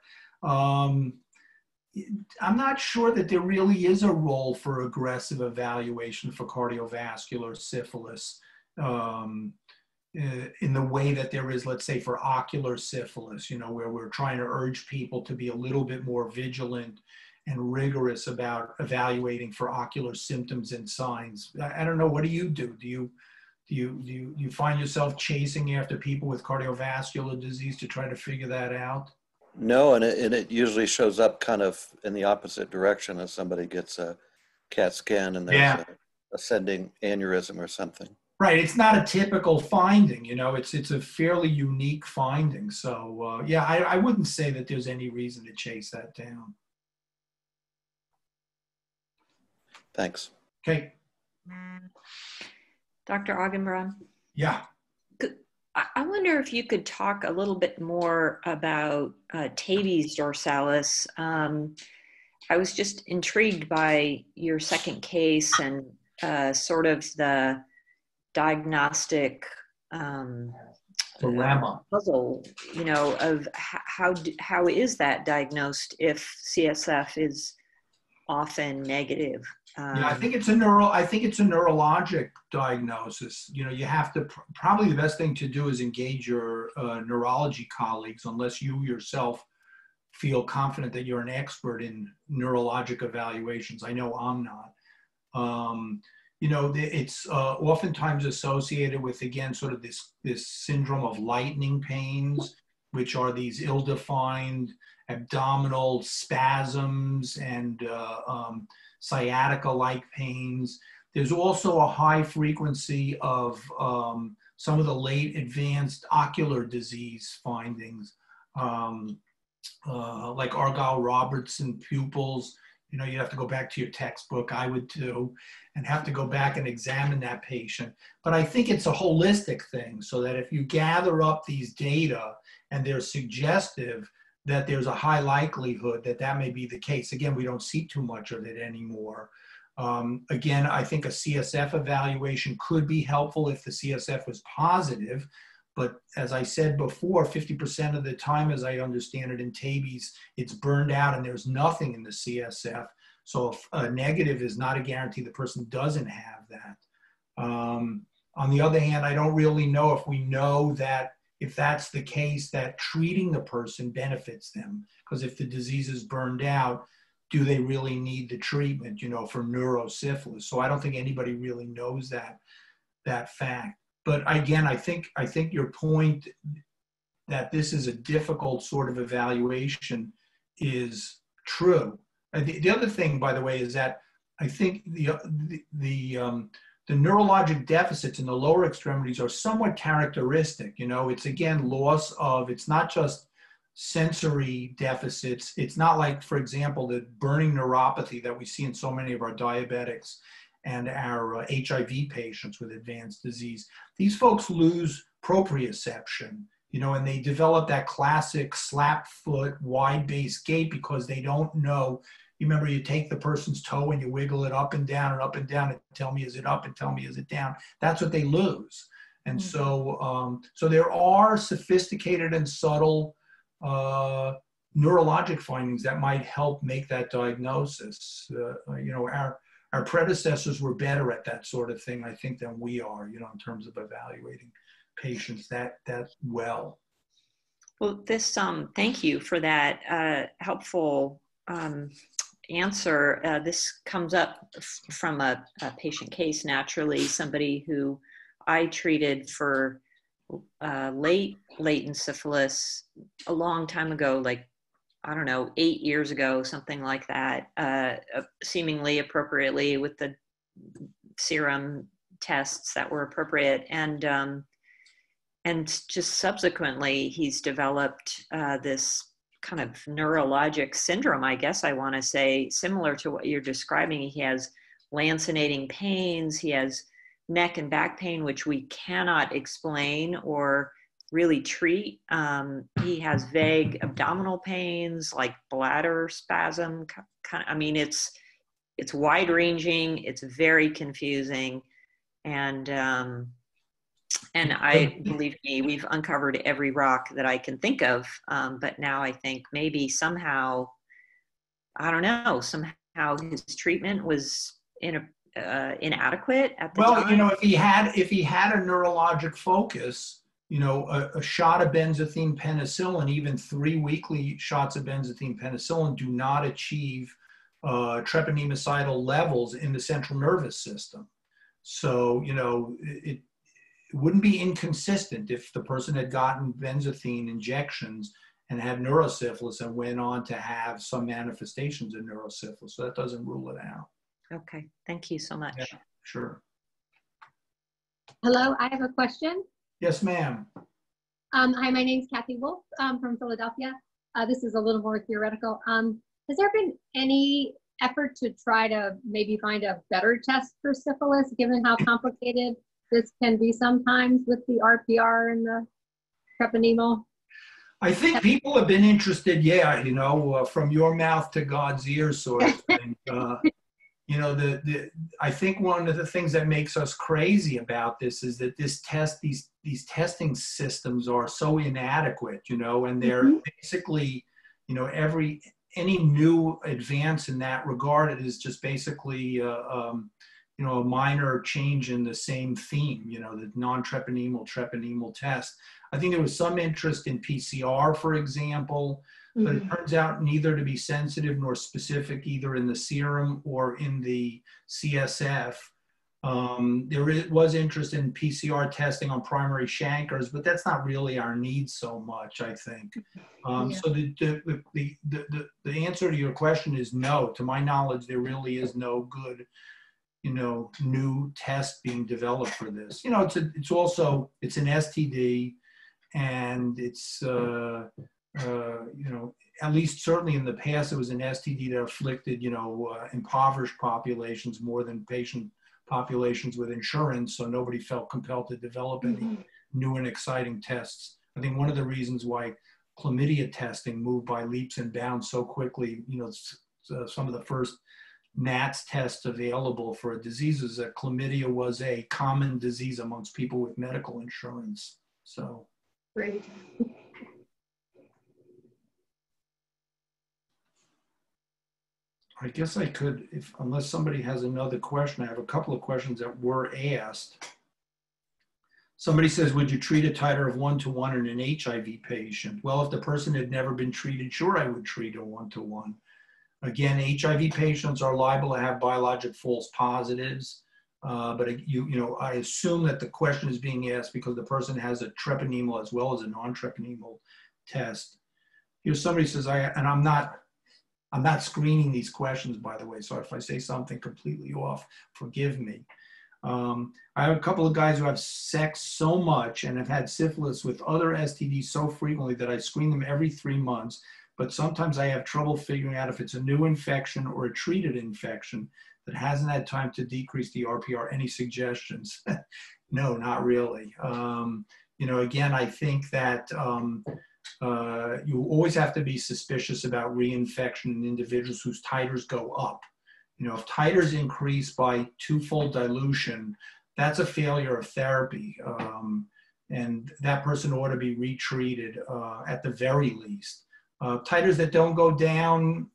I'm not sure that there really is a role for aggressive evaluation for cardiovascular syphilis in the way that there is, let's say, for ocular syphilis, you know, where we're trying to urge people to be a little bit more vigilant and rigorous about evaluating for ocular symptoms and signs. I don't know, what do? Do you find yourself chasing after people with cardiovascular disease to try to figure that out?
No, and it usually shows up kind of in the opposite direction as somebody gets a CAT scan and there's a ascending aneurysm or something.
Right, it's not a typical finding, you know, it's a fairly unique finding. So yeah, I wouldn't say that there's any reason to chase that down.
Thanks.
Okay.
Dr. Augenbraun?
Yeah.
I wonder if you could talk a little bit more about Tabes dorsalis. I was just intrigued by your second case and sort of the diagnostic
dilemma
puzzle, you know, of how is that diagnosed if CSF is often negative?
Yeah, I think it's a neurologic diagnosis. You know, you have to probably the best thing to do is engage your neurology colleagues, unless you yourself feel confident that you're an expert in neurologic evaluations. I know I'm not. You know, it's oftentimes associated with, again, sort of this syndrome of lightning pains, which are these ill-defined abdominal spasms and sciatica-like pains. There's also a high frequency of some of the late advanced ocular disease findings, like Argyll-Robertson pupils. You know, you have to go back to your textbook, I would too, and have to go back and examine that patient. But I think it's a holistic thing, so that if you gather up these data and they're suggestive, that there's a high likelihood that that may be the case. Again, we don't see too much of it anymore. Again, I think a CSF evaluation could be helpful if the CSF was positive. But as I said before, 50% of the time, as I understand it, in Tabes, it's burned out and there's nothing in the CSF. So if a negative is not a guarantee the person doesn't have that. On the other hand, I don't really know if we know that if that's the case, that treating the person benefits them. Because if the disease is burned out, do they really need the treatment, you know, for neurosyphilis? So I don't think anybody really knows that fact. But again, I think your point that this is a difficult sort of evaluation is true. The other thing, by the way, is that I think the neurologic deficits in the lower extremities are somewhat characteristic. You know, it's again loss of, it's not just sensory deficits. It's not like, for example, the burning neuropathy that we see in so many of our diabetics and our HIV patients with advanced disease. These folks lose proprioception, you know, and they develop that classic slap foot, wide base gait because they don't know. You remember, you take the person's toe and you wiggle it up and down and tell me, is it up, and tell me, is it down? That's what they lose. And so there are sophisticated and subtle neurologic findings that might help make that diagnosis. You know, our predecessors were better at that sort of thing, I think, than we are, you know, in terms of evaluating patients that well.
Well, this, thank you for that helpful answer. This comes up from a patient case, naturally, somebody who I treated for latent syphilis a long time ago, like, I don't know, 8 years ago, something like that, seemingly appropriately with the serum tests that were appropriate. And just subsequently, he's developed this kind of neurologic syndrome, I guess I want to say, similar to what you're describing. He has lancinating pains, he has neck and back pain, which we cannot explain or really treat. He has vague abdominal pains, like bladder spasm. I mean, it's wide ranging. It's very confusing, and I believe me, we've uncovered every rock that I can think of. But now I think maybe somehow, I don't know, somehow his treatment was inadequate at the time.
Well, you know, if he had a neurologic focus, you know, a shot of benzathine penicillin, even 3 weekly shots of benzathine penicillin, do not achieve treponemicidal levels in the central nervous system. So, you know, it wouldn't be inconsistent if the person had gotten benzathine injections and had neurosyphilis and went on to have some manifestations of neurosyphilis. So that doesn't rule it out.
Okay, thank you so much.
Yeah, sure.
Hello, I have a question.
Yes, ma'am.
Hi, my name's Kathy Wolf from Philadelphia. This is a little more theoretical. Has there been any effort to try to maybe find a better test for syphilis, given how complicated this can be sometimes with the RPR and the treponemal?
I think people have been interested, yeah, you know, from your mouth to God's ears sort of thing. You know, I think one of the things that makes us crazy about this is that these testing systems are so inadequate, you know, and they're basically, you know, any new advance in that regard, it is just basically, you know, a minor change in the same theme, you know, the treponemal test. I think there was some interest in PCR, for example, but it turns out neither to be sensitive nor specific either in the serum or in the CSF. There was interest in PCR testing on primary chancres, but that's not really our need so much, I think. So the answer to your question is no. To my knowledge, there really is no good, you know, new test being developed for this. You know, it's an STD, and it's you know, at least certainly in the past, it was an STD that afflicted, you know, impoverished populations more than patient populations with insurance, so nobody felt compelled to develop any new and exciting tests. I think one of the reasons why chlamydia testing moved by leaps and bounds so quickly, you know, some of the first NATS tests available for a disease is that chlamydia was a common disease amongst people with medical insurance. So.
Great.
I guess I could, unless somebody has another question, I have a couple of questions that were asked. Somebody says, would you treat a titer of 1-to-1 in an HIV patient? Well, if the person had never been treated, sure, I would treat a 1-to-1. Again, HIV patients are liable to have biologic false positives, but you know, I assume that the question is being asked because the person has a treponemal as well as a non-treponemal test. Here, somebody says, and I'm not screening these questions, by the way, so if I say something completely off, forgive me. I have a couple of guys who have sex so much and have had syphilis with other STDs so frequently that I screen them every 3 months, but sometimes I have trouble figuring out if it's a new infection or a treated infection that hasn't had time to decrease the RPR. Any suggestions? No, not really. You know, again, I think that you always have to be suspicious about reinfection in individuals whose titers go up. You know, if titers increase by 2-fold dilution, that's a failure of therapy. And that person ought to be retreated at the very least. Titers that don't go down,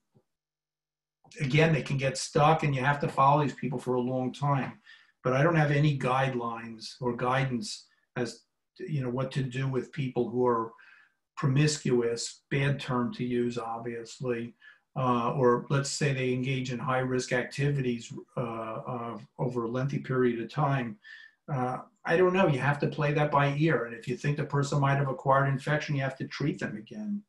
again, they can get stuck and you have to follow these people for a long time. But I don't have any guidelines or guidance as to, you know, what to do with people who are promiscuous, bad term to use, obviously, or let's say they engage in high-risk activities over a lengthy period of time. I don't know, you have to play that by ear. And if you think the person might have acquired infection, you have to treat them again.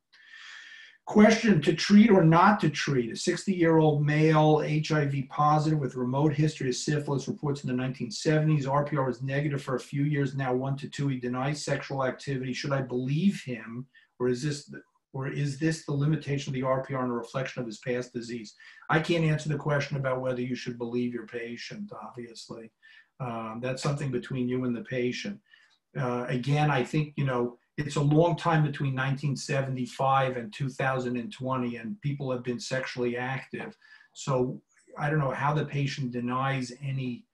Question, to treat or not to treat. A 60-year-old male HIV positive with remote history of syphilis reports in the 1970s. RPR was negative for a few years, now 1-2. He denies sexual activity. Should I believe him, or is this the limitation of the RPR and a reflection of his past disease? I can't answer the question about whether you should believe your patient, obviously. That's something between you and the patient. Again, I think, you know, it's a long time between 1975 and 2020, and people have been sexually active. So I don't know how the patient denies any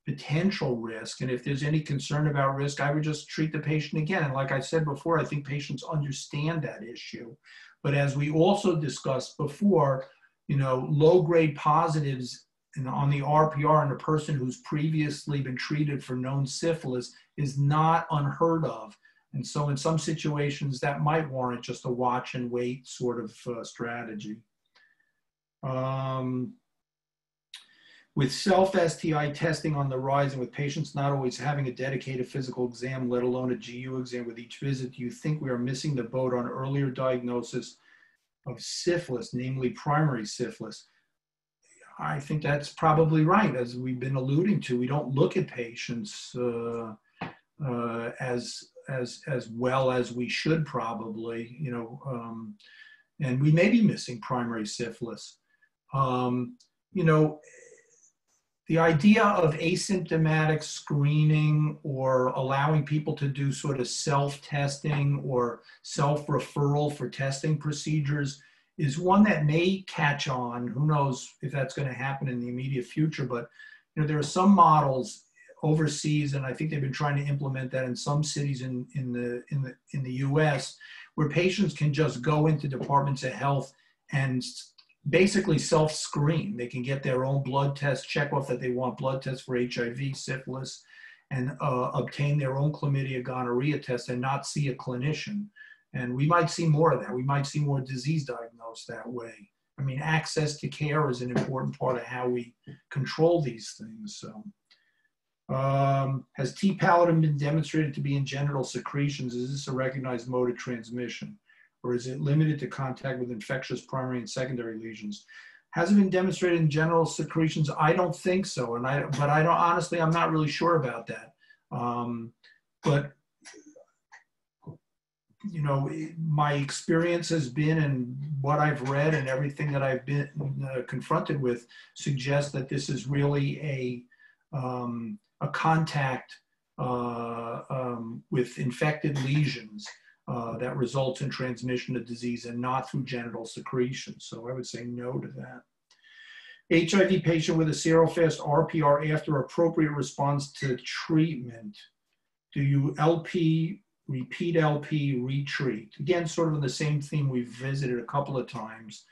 potential risk. And if there's any concern about risk, I would just treat the patient again. And like I said before, I think patients understand that issue. But as we also discussed before, you know, low-grade positives on the RPR in a person who's previously been treated for known syphilis is not unheard of. And so in some situations that might warrant just a watch and wait sort of strategy. With self-STI testing on the rise and with patients not always having a dedicated physical exam, let alone a GU exam with each visit, do you think we are missing the boat on earlier diagnosis of syphilis, namely primary syphilis? I think that's probably right. As we've been alluding to, we don't look at patients as well as we should probably, you know, and we may be missing primary syphilis. You know, the idea of asymptomatic screening or allowing people to do sort of self-testing or self-referral for testing procedures is one that may catch on. Who knows if that's going to happen in the immediate future, but you know, there are some models overseas, and I think they've been trying to implement that in some cities in the US, where patients can just go into departments of health and basically self-screen. They can get their own blood test, check off that they want blood tests for HIV, syphilis, and obtain their own chlamydia, gonorrhea test and not see a clinician. And we might see more of that. We might see more disease diagnosed that way. I mean, access to care is an important part of how we control these things. So, has T. pallidum been demonstrated to be in genital secretions? Is this a recognized mode of transmission? Or is it limited to contact with infectious primary and secondary lesions? Has it been demonstrated in genital secretions? I don't think so, but I don't, honestly, I'm not really sure about that. But you know, my experience has been, and what I've read and everything that I've been confronted with suggests that this is really a contact with infected lesions that results in transmission of disease and not through genital secretion. So I would say no to that. HIV patient with a serofast RPR after appropriate response to treatment. Do you LP, repeat LP, retreat? Again, sort of in the same theme we've visited a couple of times.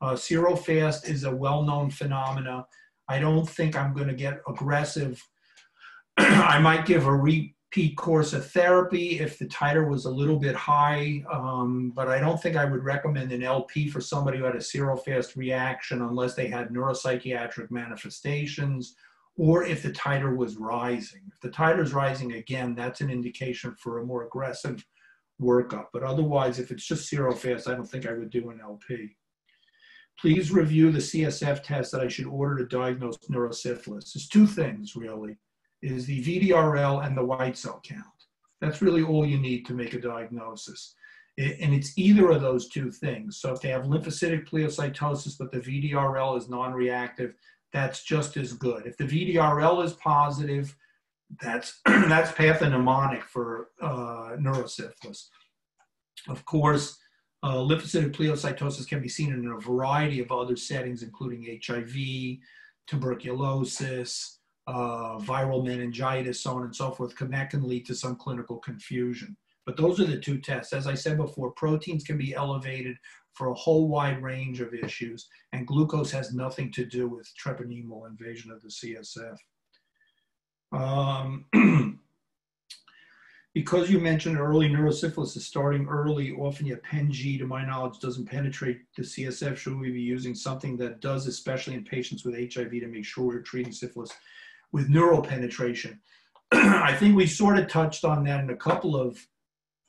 Serofast is a well-known phenomena. I don't think I'm going to get aggressive. I might give a repeat course of therapy if the titer was a little bit high, but I don't think I would recommend an LP for somebody who had a serofast reaction unless they had neuropsychiatric manifestations or if the titer was rising. If the titer is rising, again, that's an indication for a more aggressive workup. But otherwise, if it's just serofast, I don't think I would do an LP. Please review the CSF test that I should order to diagnose neurosyphilis. There's two things, really, is the VDRL and the white cell count. That's really all you need to make a diagnosis. And it's either of those two things. So if they have lymphocytic pleocytosis, but the VDRL is non-reactive, that's just as good. If the VDRL is positive, that's pathognomonic for neurosyphilis. Of course, lymphocytic pleocytosis can be seen in a variety of other settings, including HIV, tuberculosis, viral meningitis, so on and so forth. That can lead to some clinical confusion. But those are the two tests. As I said before, proteins can be elevated for a whole wide range of issues, and glucose has nothing to do with treponemal invasion of the CSF. Because you mentioned early neurosyphilis is starting early, often yet PEN-G, to my knowledge, doesn't penetrate the CSF. Should we be using something that does, especially in patients with HIV, to make sure we're treating syphilis with neural penetration? I think we sort of touched on that in a couple of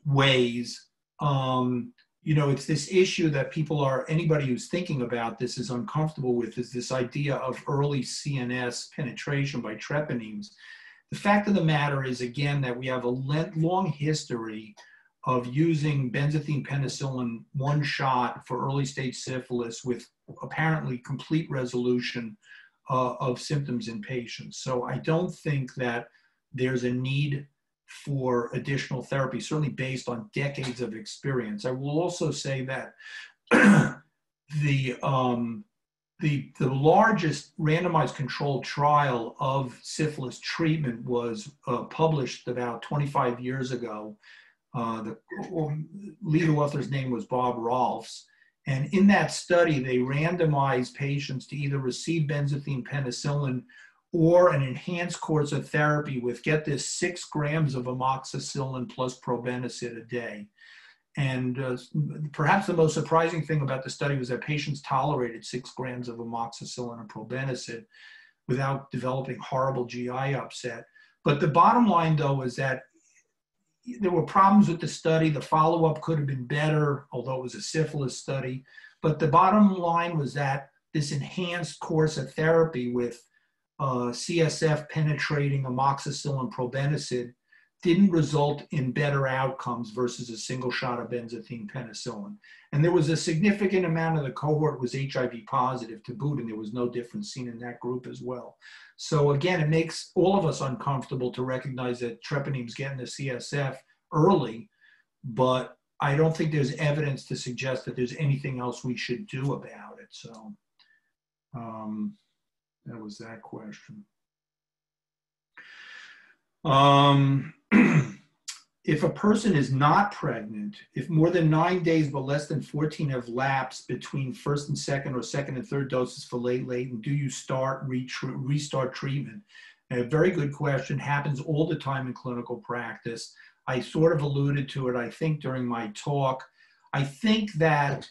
ways. You know, it's this issue that anybody who's thinking about this is uncomfortable with, is this idea of early CNS penetration by treponemes. The fact of the matter is, again, that we have a long history of using benzathine penicillin one shot for early stage syphilis with apparently complete resolution of symptoms in patients. So I don't think that there's a need for additional therapy, certainly based on decades of experience. I will also say that the largest randomized controlled trial of syphilis treatment was published about 25 years ago. The lead author's name was Bob Rolfs. And in that study, they randomized patients to either receive benzathine penicillin or an enhanced course of therapy with, get this, 6 grams of amoxicillin plus probenecid a day. And perhaps the most surprising thing about the study was that patients tolerated 6 grams of amoxicillin and probenecid. without developing horrible GI upset. But the bottom line, though, is that there were problems with the study. The follow-up could have been better, although it was a syphilis study. But the bottom line was that this enhanced course of therapy with CSF penetrating amoxicillin probenecid didn't result in better outcomes versus a single shot of benzathine penicillin. And there was a significant amount of the cohort was HIV positive to boot, and there was no difference seen in that group as well. So again, it makes all of us uncomfortable to recognize that treponeme's getting the CSF early, but I don't think there's evidence to suggest that there's anything else we should do about it. So that was that question. If a person is not pregnant, if more than 9 days but less than 14 have lapsed between first and second or second and third doses for late latent, do you restart treatment? And a very good question, happens all the time in clinical practice. I sort of alluded to it, I think, during my talk. I think that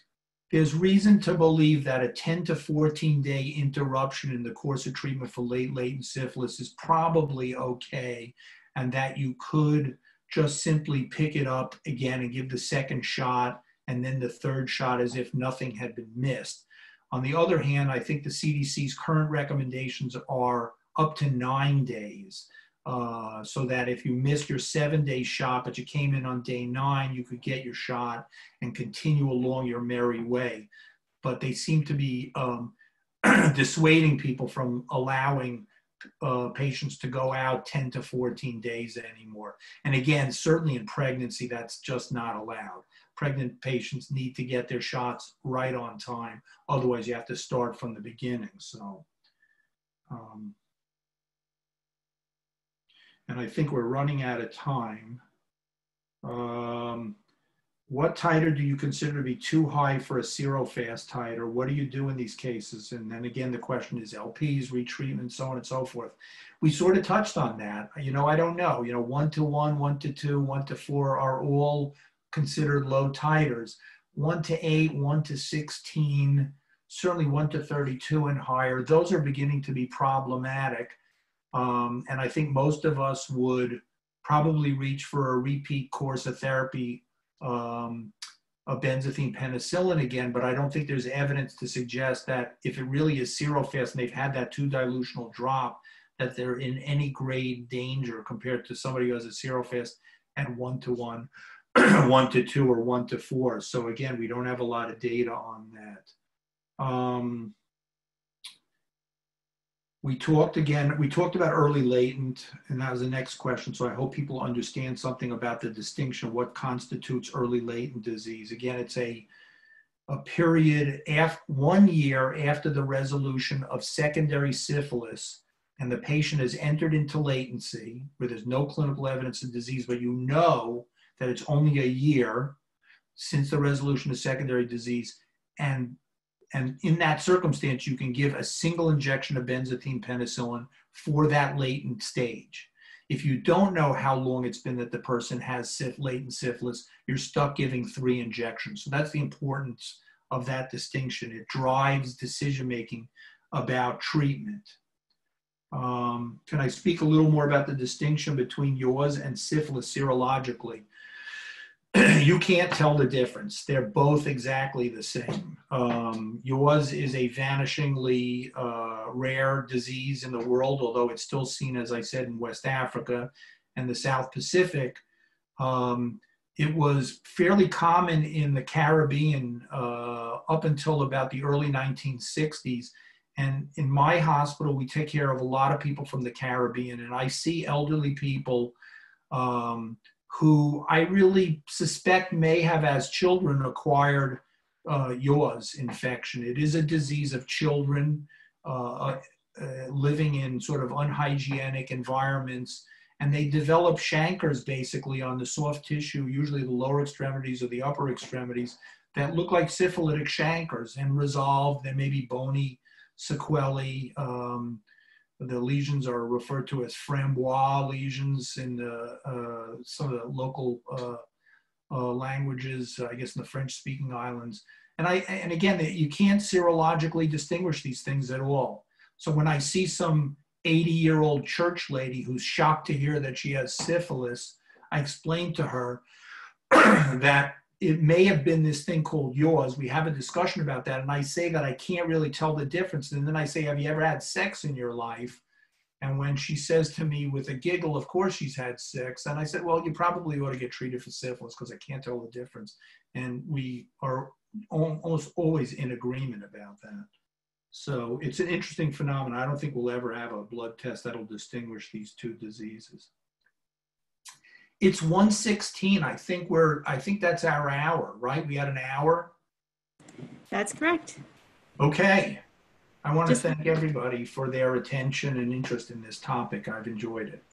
there's reason to believe that a 10 to 14 day interruption in the course of treatment for late latent syphilis is probably okay, and that you could just simply pick it up again and give the second shot and then the third shot as if nothing had been missed. On the other hand, I think the CDC's current recommendations are up to 9 days. So that if you missed your 7-day shot, but you came in on day 9, you could get your shot and continue along your merry way. But they seem to be dissuading people from allowing patients to go out 10 to 14 days anymore. And again, certainly in pregnancy, that's just not allowed. Pregnant patients need to get their shots right on time. Otherwise, you have to start from the beginning. So, and I think we're running out of time. What titer do you consider to be too high for a serofast titer? What do you do in these cases? And then again, the question is LPs, retreatment, so on and so forth. We sort of touched on that. You know, I don't know. You know, 1 to 1, 1 to 2, 1 to 4 are all considered low titers. 1 to 8, 1 to 16, certainly 1 to 32 and higher. Those are beginning to be problematic. And I think most of us would probably reach for a repeat course of therapy of benzathine penicillin again, but I don't think there's evidence to suggest that if it really is serofast and they've had that 2-dilutional drop, that they're in any grade danger compared to somebody who has a serofast at 1 to 1, 1 to 2, or 1 to 4. So again, we don't have a lot of data on that. We talked about early latent, and that was the next question. So I hope people understand something about the distinction of what constitutes early latent disease. Again, it's a period 1 year after the resolution of secondary syphilis, and the patient has entered into latency where there's no clinical evidence of disease, but you know that it's only a year since the resolution of secondary disease. And in that circumstance, you can give a single injection of benzathine penicillin for that latent stage. If you don't know how long it's been that the person has latent syphilis, you're stuck giving 3 injections. So that's the importance of that distinction. It drives decision-making about treatment. Can I speak a little more about the distinction between yours and syphilis serologically? You can't tell the difference. They're both exactly the same. Yours is a vanishingly rare disease in the world, although it's still seen, as I said, in West Africa and the South Pacific. It was fairly common in the Caribbean up until about the early 1960s. And in my hospital, we take care of a lot of people from the Caribbean, and I see elderly people who I really suspect may have, as children, acquired Yaws infection. It is a disease of children living in sort of unhygienic environments, and they develop chancres basically on the soft tissue, usually the lower extremities or the upper extremities, that look like syphilitic chancres and resolve. There may be bony sequelae. The lesions are referred to as framboise lesions in some of the local languages, I guess in the French-speaking islands. And again, you can't serologically distinguish these things at all. So when I see some 80-year-old church lady who's shocked to hear that she has syphilis, I explain to her that it may have been this thing called yaws. We have a discussion about that. And I say that I can't really tell the difference. And then I say, have you ever had sex in your life? And when she says to me with a giggle, of course she's had sex. And I said, well, you probably ought to get treated for syphilis because I can't tell the difference. And we are almost always in agreement about that. So it's an interesting phenomenon. I don't think we'll ever have a blood test that'll distinguish these two diseases. It's 1:16. I think that's our hour, right? We had an hour.
That's correct.
Okay. I want to thank everybody for their attention and interest in this topic. I've enjoyed it.